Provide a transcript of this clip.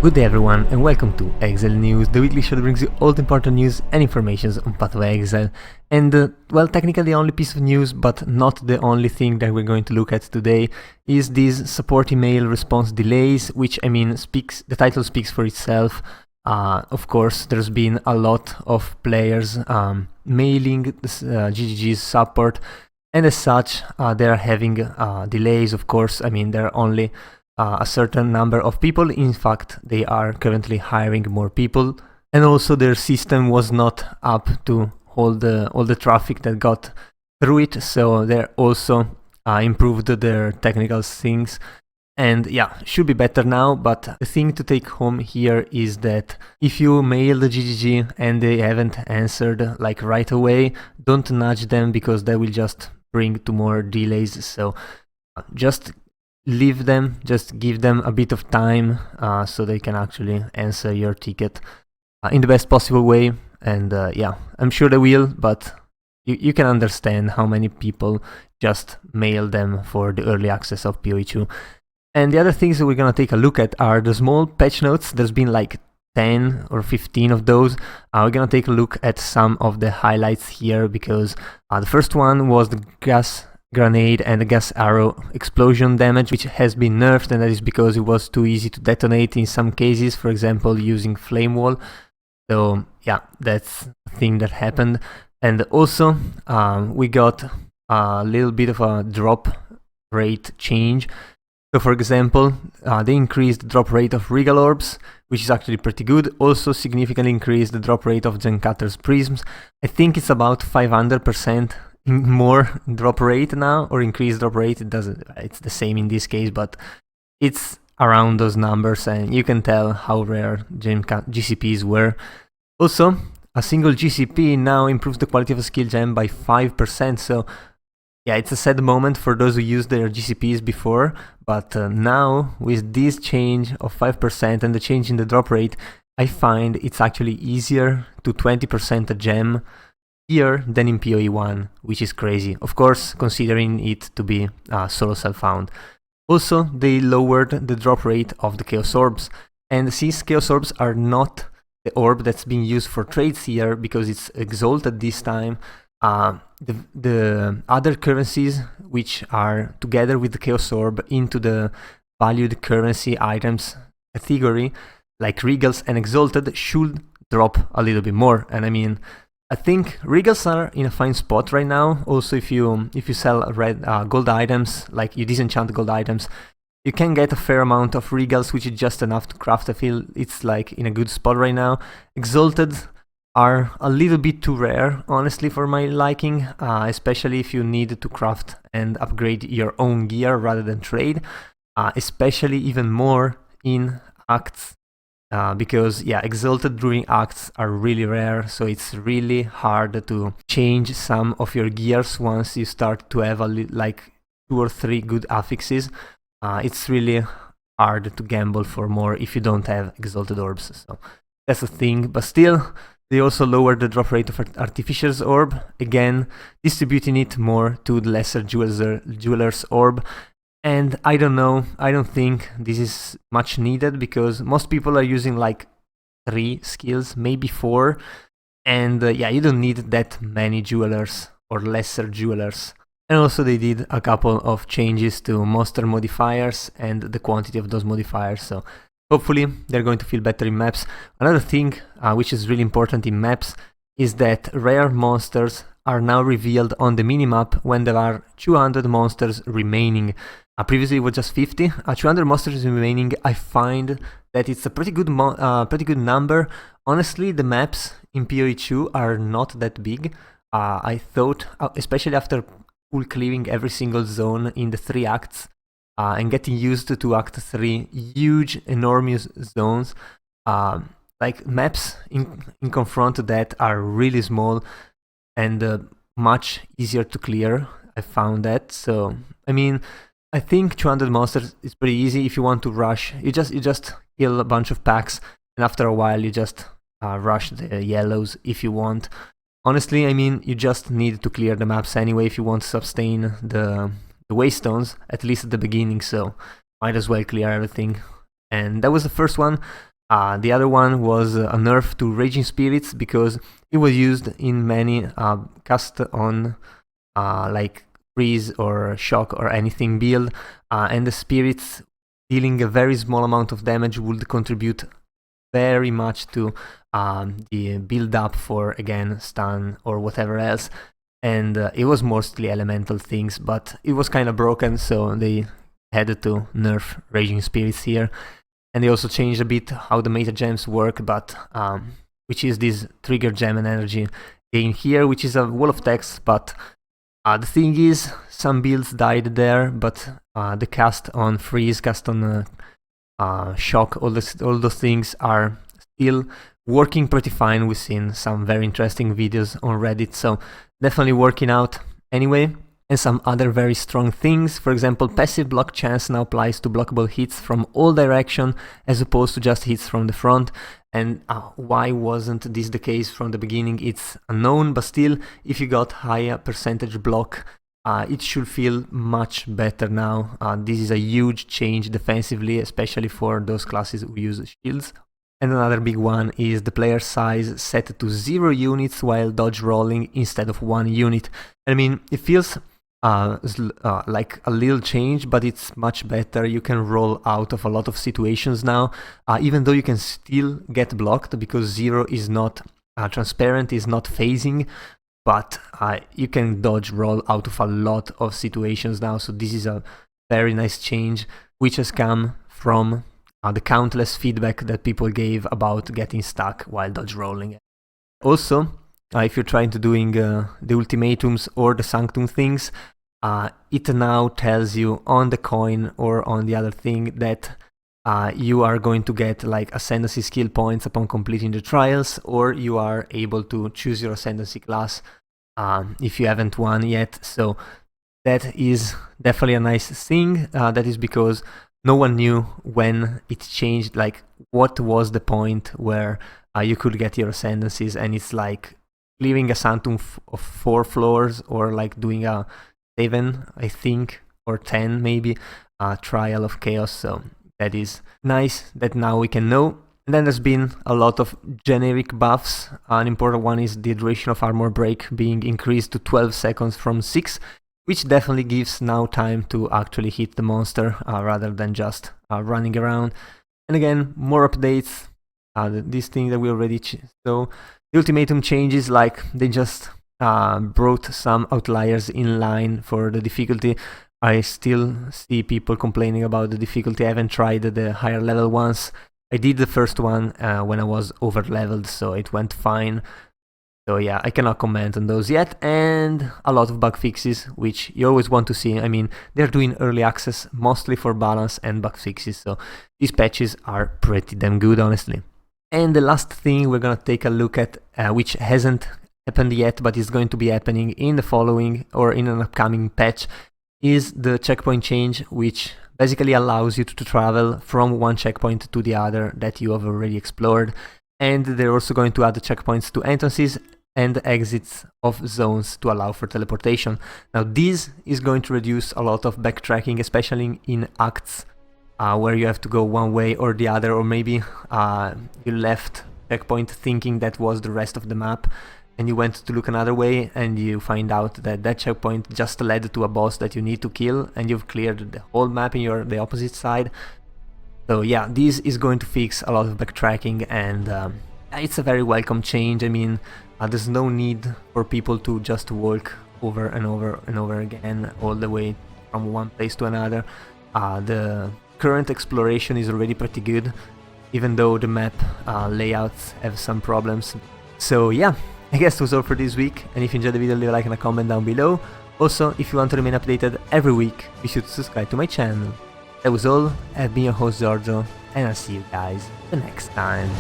Good day everyone and welcome to Exile News, the weekly show that brings you all the important news and information on Path of Exile. And well, technically the only piece of news, but not the only thing that we're going to look at today, is these support email response delays, which the title speaks for itself. Of course, there's been a lot of players mailing this, GGG's support, and as such, they're having delays, of course. There are only a certain number of people. In fact, they are currently hiring more people, and also their system was not up to hold all the traffic that got through it, so they also improved their technical things, and yeah, should be better now. But the thing to take home here is that if you mail the GGG and they haven't answered like right away, don't nudge them, because that will just bring to more delays. So just leave them, just give them a bit of time so they can actually answer your ticket in the best possible way. And yeah, I'm sure they will, but you can understand how many people just mail them for the early access of PoE2. And the other things that we're gonna take a look at are the small patch notes. There's been like 10 or 15 of those. We're gonna take a look at some of the highlights here, because the first one was the gas grenade and the gas arrow explosion damage, which has been nerfed, and that is because it was too easy to detonate in some cases, for example using flame wall. So yeah, that's a thing that happened. And also we got a little bit of a drop rate change. So for example, they increased the drop rate of Regal Orbs, which is actually pretty good. Also significantly increased the drop rate of Zencatter's Prisms. I think it's about 500% more drop rate now, or increased drop rate. It's the same in this case, but it's around those numbers, and you can tell how rare GCPs were. Also, a single GCP now improves the quality of a skill gem by 5%, so yeah, it's a sad moment for those who used their GCPs before, but now with this change of 5% and the change in the drop rate, I find it's actually easier to 20% a gem here than in PoE1, which is crazy, of course, considering it to be solo self-found. Also, they lowered the drop rate of the Chaos Orbs, and since Chaos Orbs are not the orb that's being used for trades here, because it's exalted this time, the other currencies which are together with the Chaos Orb into the valued currency items category, like Regals and Exalted, should drop a little bit more. And I think Regals are in a fine spot right now. Also, if you sell red gold items, like you disenchant gold items, you can get a fair amount of Regals, which is just enough to craft. I feel it's like in a good spot right now. Exalted are a little bit too rare, honestly, for my liking, especially if you need to craft and upgrade your own gear rather than trade, especially even more in acts. Because yeah, exalted during acts are really rare, so it's really hard to change some of your gears once you start to have like 2 or 3 good affixes. It's really hard to gamble for more if you don't have exalted orbs, so that's a thing. But still, they also lowered the drop rate of Artificer's Orb, again distributing it more to the lesser Jeweler's Orb. And I don't know, I don't think this is much needed, because most people are using like 3 skills, maybe 4, and yeah, you don't need that many jewelers or lesser jewelers. And also they did a couple of changes to monster modifiers and the quantity of those modifiers, so hopefully they're going to feel better in maps. Another thing which is really important in maps is that rare monsters are now revealed on the minimap when there are 200 monsters remaining. Previously it was just 50. 200 monsters remaining, I find that it's a pretty good number. Honestly, the maps in PoE2 are not that big. I thought, especially after full clearing every single zone in the 3 acts, and getting used to Act 3, huge, enormous zones, like maps in confront to that are really small and much easier to clear. I found that. So I think 200 monsters is pretty easy. If you want to rush, you just kill a bunch of packs, and after a while you just rush the yellows if you want. Honestly, you just need to clear the maps anyway if you want to sustain the waystones, at least at the beginning, so might as well clear everything. And that was the first one. The other one was a nerf to Raging Spirits because it was used in many cast on like freeze or shock or anything build, and the spirits dealing a very small amount of damage would contribute very much to the build up for, again, stun or whatever else. And it was mostly elemental things, but it was kind of broken, so they had to nerf Raging Spirits here. And they also changed a bit how the meta gems work, but which is this trigger gem and energy gain here, which is a wall of text. But the thing is, some builds died there, but the cast on freeze, cast on shock, all those things are still working pretty fine. We've seen some very interesting videos on Reddit, so definitely working out anyway. And some other very strong things, for example, passive block chance now applies to blockable hits from all direction as opposed to just hits from the front. And why wasn't this the case from the beginning? It's unknown, but still, if you got higher percentage block, it should feel much better now. This is a huge change defensively, especially for those classes who use shields. And another big one is the player size set to 0 units while dodge rolling instead of 1 unit. I mean, it feels like a little change, but it's much better. You can roll out of a lot of situations now, even though you can still get blocked because 0 is not transparent, is not phasing, but you can dodge roll out of a lot of situations now. So this is a very nice change, which has come from the countless feedback that people gave about getting stuck while dodge rolling. Also, if you're trying to doing the ultimatums or the sanctum things, it now tells you on the coin or on the other thing that you are going to get like ascendancy skill points upon completing the trials, or you are able to choose your ascendancy class if you haven't won yet. So that is definitely a nice thing. That is because no one knew when it changed, like what was the point where you could get your ascendancies, and it's like clearing a sanctum of 4 floors or like doing a 7, I think, or 10 maybe, trial of chaos. So that is nice that now we can know. And then there's been a lot of generic buffs. An important one is the duration of armor break being increased to 12 seconds from 6, which definitely gives now time to actually hit the monster rather than just running around. And again, more updates. This thing that we already so the ultimatum changes, like they just brought some outliers in line for the difficulty. I still see people complaining about the difficulty. I haven't tried the higher level ones. I did the first one when I was over leveled, so it went fine. So yeah, I cannot comment on those yet. And a lot of bug fixes, which you always want to see. I mean, they're doing early access mostly for balance and bug fixes, so these patches are pretty damn good, honestly. And the last thing we're gonna take a look at, which hasn't happened yet, but is going to be happening in the following or in an upcoming patch, is the checkpoint change, which basically allows you to travel from one checkpoint to the other that you have already explored. And they're also going to add the checkpoints to entrances and exits of zones to allow for teleportation. Now this is going to reduce a lot of backtracking, especially in acts where you have to go one way or the other, or maybe you left checkpoint thinking that was the rest of the map and you went to look another way and you find out that that checkpoint just led to a boss that you need to kill and you've cleared the whole map in the opposite side. So yeah, this is going to fix a lot of backtracking, and it's a very welcome change. I mean, there's no need for people to just walk over and over and over again all the way from one place to another. The current exploration is already pretty good, even though the map layouts have some problems. So yeah, I guess that was all for this week, and if you enjoyed the video, leave a like and a comment down below. Also, if you want to remain updated every week, be sure to subscribe to my channel. That was all. I've been your host Giorgio, and I'll see you guys the next time.